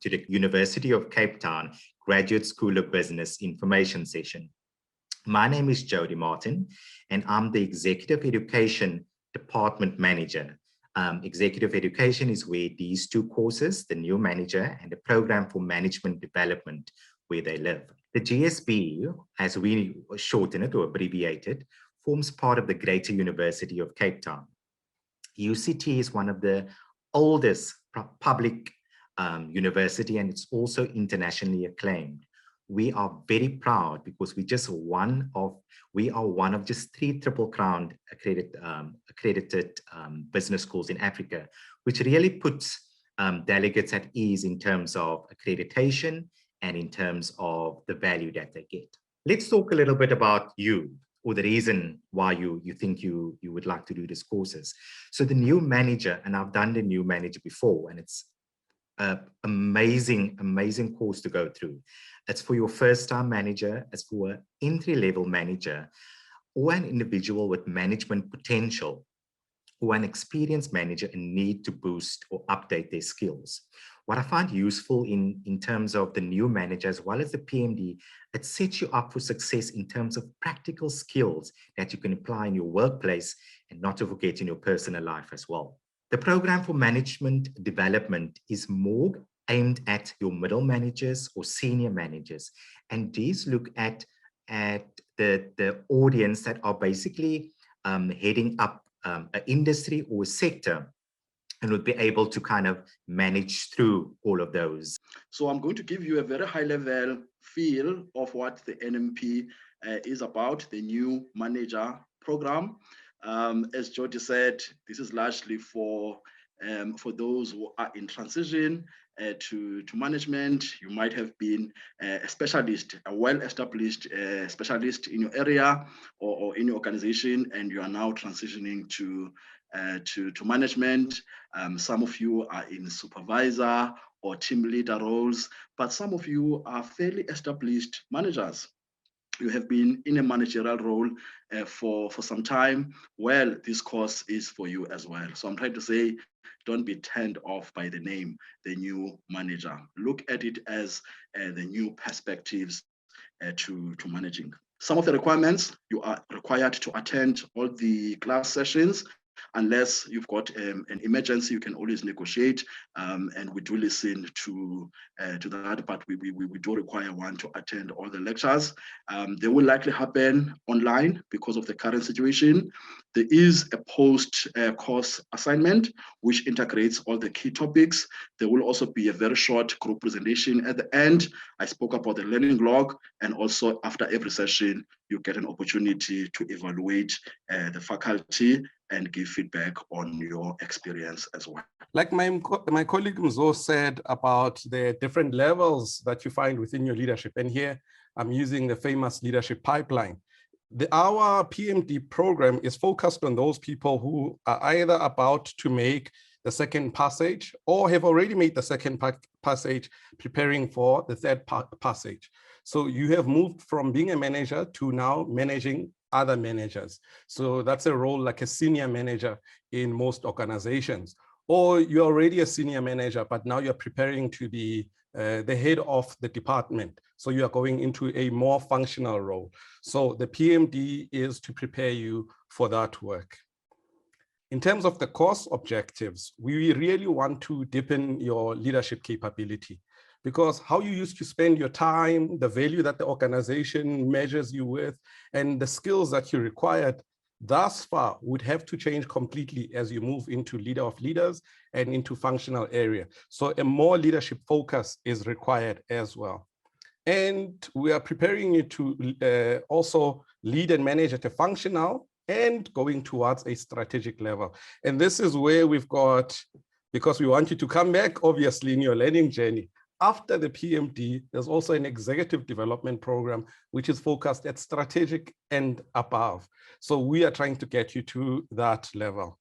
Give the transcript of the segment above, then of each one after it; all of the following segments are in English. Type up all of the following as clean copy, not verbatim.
to the University of Cape Town Graduate School of Business information session. My name is Jody Martin, and I'm the Executive Education Department Manager. Executive Education is where these two courses, the New Manager and the Program for Management Development, where they live. The GSB, as we shorten it or abbreviate it, forms part of the Greater University of Cape Town. UCT is one of the oldest public university, and it's also internationally acclaimed. We are very proud because we are one of just 3 Triple Crown accredited business schools in Africa, which really puts delegates at ease in terms of accreditation and in terms of the value that they get. Let's talk a little bit about you, or the reason why you think you would like to do these courses. So the New Manager, and I've done the New Manager before, and it's an amazing course to go through. It's for your first-time manager, it's for an entry-level manager, or an individual with management potential, or an experienced manager in need to boost or update their skills. What I find useful in terms of the New Manager as well as the PMD, it sets you up for success in terms of practical skills that you can apply in your workplace and not to forget in your personal life as well. The Program for Management Development is more aimed at your middle managers or senior managers. And these look at the audience that are basically heading up an industry or a sector, and would be able to kind of manage through all of those. So I'm going to give you a very high level feel of what the NMP is about, the New Manager program. As Jody said, this is largely for those who are in transition to management. You might have been a specialist, a well-established specialist in your area or in your organization, and you are now transitioning to management. Some of you are in supervisor or team leader roles, but some of you are fairly established managers. You have been in a managerial role for some time. Well, this course is for you as well. So I'm trying to say, don't be turned off by the name, the New Manager. Look at it as the new perspectives to managing. Some of the requirements: you are required to attend all the class sessions. Unless you've got an emergency, you can always negotiate, and we do listen to that, but we do require one to attend all the lectures. They will likely happen online because of the current situation. There is a post-course assignment which integrates all the key topics. There will also be a very short group presentation at the end. I spoke about the learning log, and also after every session, you get an opportunity to evaluate the faculty and give feedback on your experience as well. Like my colleague Mzo said about the different levels that you find within your leadership, and here I'm using the famous leadership pipeline. Our PMD program is focused on those people who are either about to make the second passage or have already made the second passage, preparing for the third passage. So you have moved from being a manager to now managing other managers. So that's a role like a senior manager in most organizations. Or you're already a senior manager, but now you're preparing to be the head of the department. So you are going into a more functional role. So the PMD is to prepare you for that work. In terms of the course objectives, we really want to deepen your leadership capability, because how you used to spend your time, the value that the organization measures you with, and the skills that you required thus far would have to change completely as you move into leader of leaders and into functional area. So a more leadership focus is required as well. And we are preparing you to also lead and manage at a functional and going towards a strategic level. And this is where we've got, because we want you to come back, obviously, in your learning journey. After the PMD, there's also an executive development program, which is focused at strategic and above. So we are trying to get you to that level.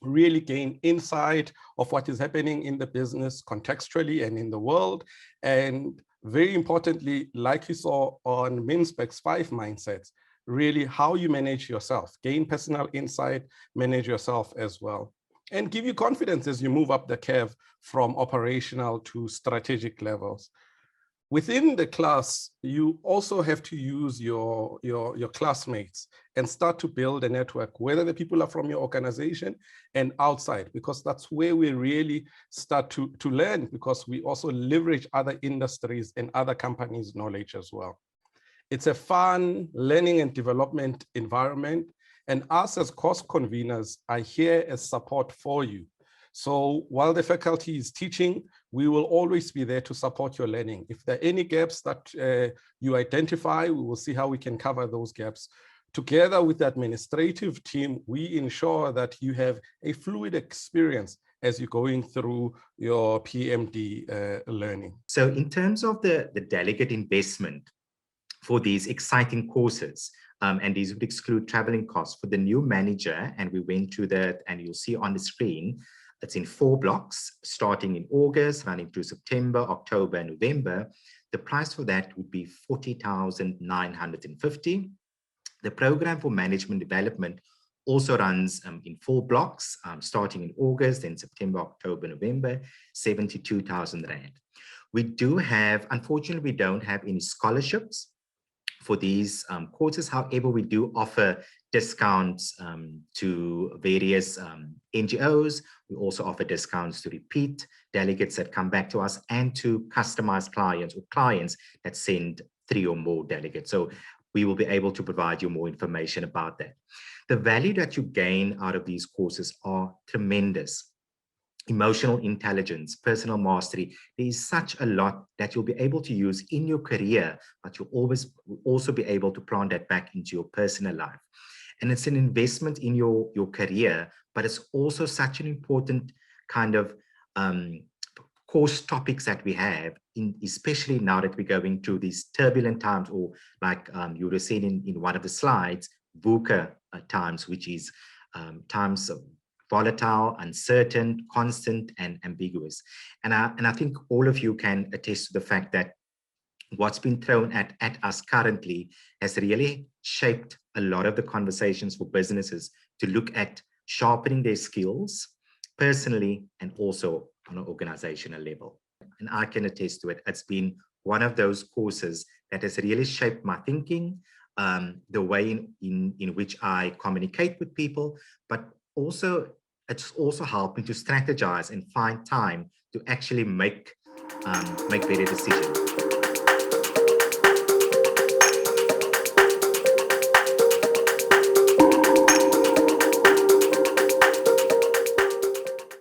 Really gain insight of what is happening in the business contextually and in the world. And very importantly, like you saw on MINSPEC's 5 mindsets, really how you manage yourself, gain personal insight, manage yourself as well. and give you confidence as you move up the curve from operational to strategic levels. Within the class, you also have to use your classmates and start to build a network, whether the people are from your organization and outside, because that's where we really start to learn, because we also leverage other industries and other companies' knowledge as well. It's a fun learning and development environment, and us as course conveners are here as support for you. So while the faculty is teaching, we will always be there to support your learning. If there are any gaps that you identify, we will see how we can cover those gaps. Together with the administrative team, we ensure that you have a fluid experience as you're going through your PMD learning. So in terms of the delegate investment for these exciting courses, and these would exclude traveling costs for the new manager, and we went through that, and you'll see on the screen, it's in 4 blocks, starting in August, running through September, October, and November. The price for that would be 40,950. The program for management development also runs in 4 blocks, starting in August, then September, October, November, 72,000 Rand. We do have, unfortunately, we don't have any scholarships for these courses. However, we do offer discounts to various NGOs. We also offer discounts to repeat delegates that come back to us, and to customized clients or clients that send 3 or more delegates. So we will be able to provide you more information about that. The value that you gain out of these courses are tremendous. Emotional intelligence, personal mastery. There is such a lot that you'll be able to use in your career, but you'll always also be able to plant that back into your personal life. And it's an investment in your career, but it's also such an important kind of course topics that we have, especially now that we're going through these turbulent times, or like you were saying in one of the slides, VUCA times, which is times of volatile, uncertain, constant, and ambiguous. And I think all of you can attest to the fact that what's been thrown at us currently has really shaped a lot of the conversations for businesses to look at sharpening their skills personally and also on an organizational level. And I can attest to it. It's been one of those courses that has really shaped my thinking, the way in which I communicate with people, but also it's also helped me to strategize and find time to actually make better decisions.